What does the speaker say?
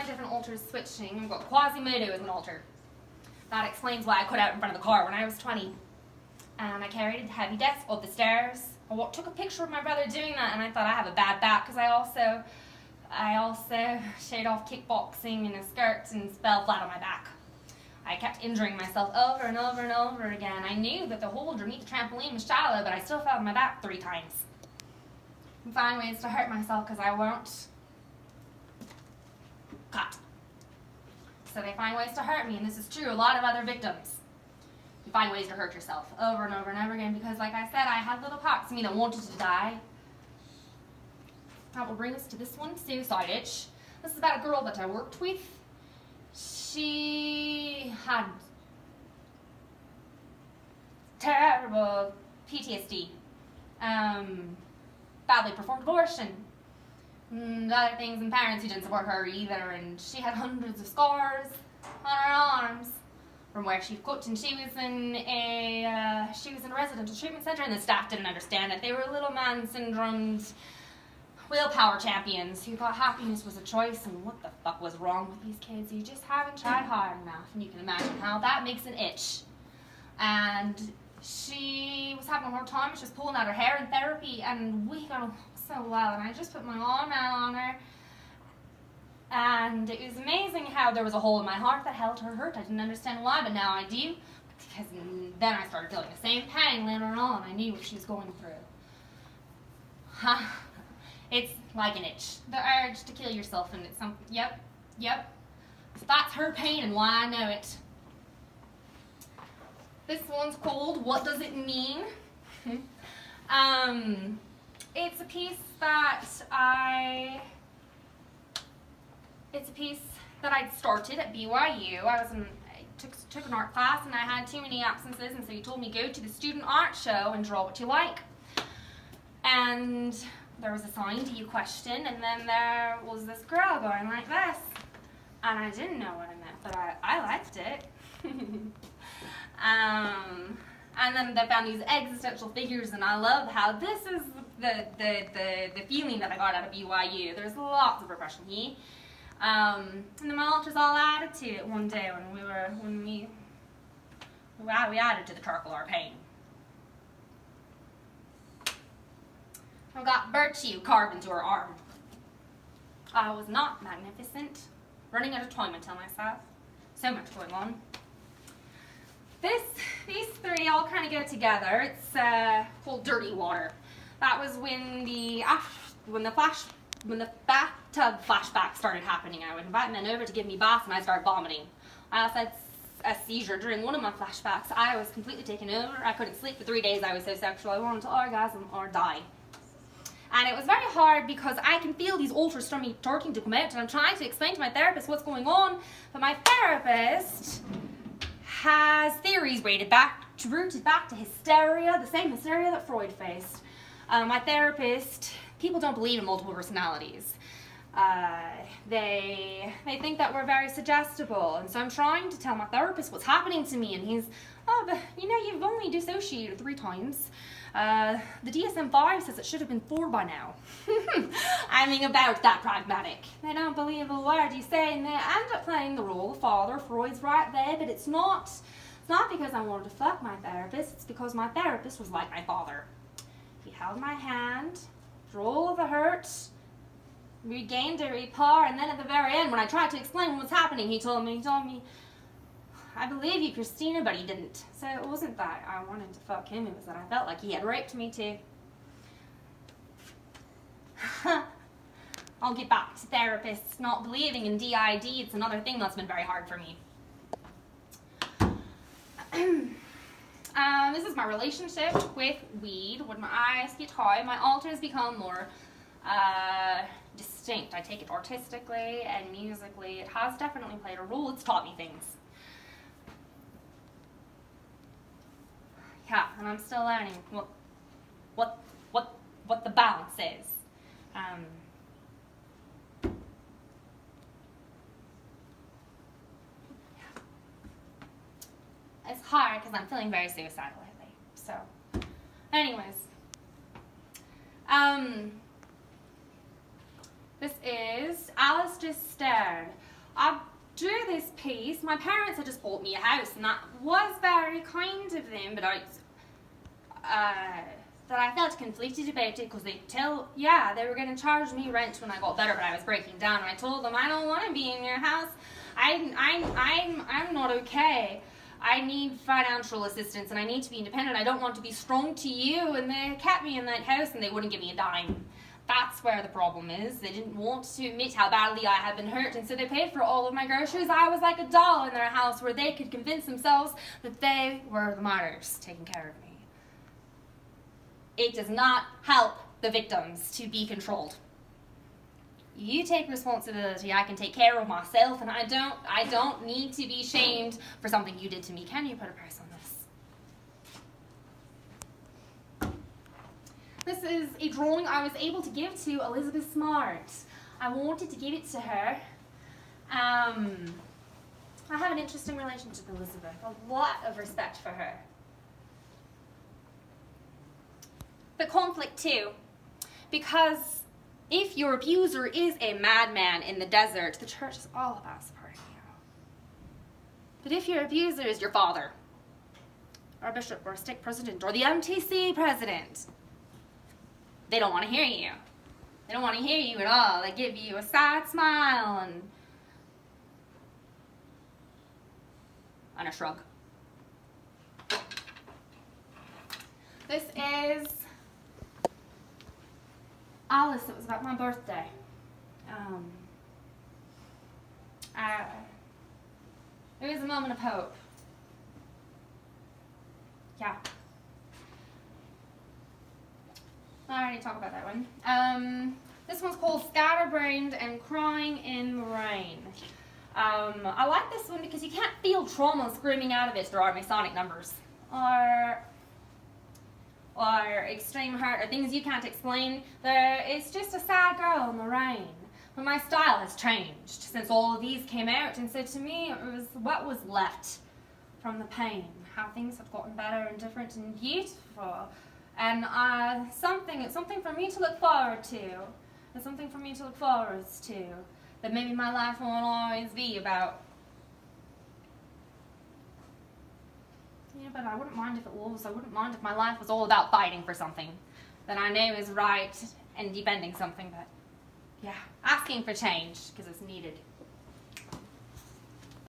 different altars switching. I've got Quasimodo as an altar. That explains why I cut out in front of the car when I was 20. And I carried a heavy desk up the stairs. I took a picture of my brother doing that, and I thought I have a bad back because I also showed off kickboxing in a skirt and fell flat on my back. I kept injuring myself over and over and over again. I knew that the hole underneath the trampoline was shallow, but I still fell on my back 3 times. I find ways to hurt myself because I won't cut. So they find ways to hurt me, and this is true. A lot of other victims. You find ways to hurt yourself over and over and over again because, like I said, I had little parts of me that wanted to die. That will bring us to this one, Suicide Itch. This is about a girl that I worked with. She had terrible PTSD, badly performed abortion, and other things, and parents who didn't support her either, and she had hundreds of scars on her arms from where she cut, and she was in a residential treatment center, and the staff didn't understand it. They were little man syndromed willpower champions who thought happiness was a choice, and what the fuck was wrong with these kids? You just haven't tried hard enough, and you can imagine how that makes an itch. And she was having a hard time. She was pulling out her hair in therapy, and we got along so well, and I just put my arm out on her, and it was amazing how there was a hole in my heart that held her hurt. I didn't understand why, but now I do, because then I started feeling the same pain later on. I knew what she was going through. It's like an itch, the urge to kill yourself, and it's something, yep. So that's her pain and why I know it. This one's called What Does It Mean? It's a piece that I started at BYU. I took an art class, and I had too many absences, and so he told me go to the student art show and draw what you like. And there was a sign, do you question? And then there was this girl going like this. And I didn't know what it meant, but I liked it. And then they found these existential figures, and I love how this is the feeling that I got out of BYU. There's lots of repression here. And then my altars all added to it one day when we added to the charcoal our pain. I got virtue carved into her arm. I was not magnificent. Running out of time, I tell myself. So much going on. These 3 all kind of go together. It's called Dirty Water. That was when the bathtub flashback started happening. I would invite men over to give me baths, and I started vomiting. I also had a seizure during one of my flashbacks. I was completely taken over. I couldn't sleep for 3 days. I was so sexual. I wanted to orgasm or die. And it was very hard because I can feel these altars starting to come out, and I'm trying to explain to my therapist what's going on, but my therapist has theories rooted back to hysteria, the same hysteria that Freud faced. My therapist, people don't believe in multiple personalities. They think that we're very suggestible, and so I'm trying to tell my therapist what's happening to me, and he's, oh, but you know, you've only dissociated 3 times. The DSM-5 says it should have been 4 by now. I mean, about that pragmatic. They don't believe a word you say, and they end up playing the role of father. Freud's right there, but it's not because I wanted to fuck my therapist. It's because my therapist was like my father. He held my hand through all of the hurt, regained a rapport, and then at the very end, when I tried to explain what was happening, he told me, I believe you, Christina, but he didn't. So it wasn't that I wanted to fuck him, it was that I felt like he had raped me too. I'll get back to therapists not believing in DID. It's another thing that's been very hard for me. This is my relationship with weed. When my eyes get high, my altars become more distinct. I take it artistically and musically. It has definitely played a role. It's taught me things. Yeah, and I'm still learning what the balance is. It's hard because I'm feeling very suicidal lately. So, anyways, this is Alice Just Stared. I drew this piece. My parents had just bought me a house, and that was very kind of them, but I felt conflicted about it because they were going to charge me rent when I got better, but I was breaking down, and I told them, I don't want to be in your house. I'm not okay. I need financial assistance, and I need to be independent. I don't want to be strong to you, and they kept me in that house, and they wouldn't give me a dime. That's where the problem is. They didn't want to admit how badly I had been hurt, and so they paid for all of my groceries. I was like a doll in their house where they could convince themselves that they were the martyrs taking care of me. It does not help the victims to be controlled. You take responsibility. I can take care of myself, and I don't need to be shamed for something you did to me. Can you put a price on this? This is a drawing I was able to give to Elizabeth Smart. I wanted to give it to her. I have an interesting relationship with Elizabeth, a lot of respect for her. But conflict too, because if your abuser is a madman in the desert, the church is all about supporting you. But if your abuser is your father, or a bishop, or a stake president, or the MTC president, they don't want to hear you. They don't want to hear you at all. They give you a sad smile and a shrug. This is Alice. It was about my birthday. It was a moment of hope. Yeah. I already talked about that one. This one's called Scatterbrained and Crying in the Rain. I like this one because you can't feel trauma screaming out of it through our Masonic numbers. Or extreme hurt, or things you can't explain. It's just a sad girl in the rain. But my style has changed since all of these came out, and so to me it was what was left from the pain, how things have gotten better and different and beautiful. And it's something for me to look forward to. It's something for me to look forward to. That maybe my life won't always be about. Yeah, but I wouldn't mind if it was. I wouldn't mind if my life was all about fighting for something that I know is right and defending something. But yeah, asking for change because it's needed.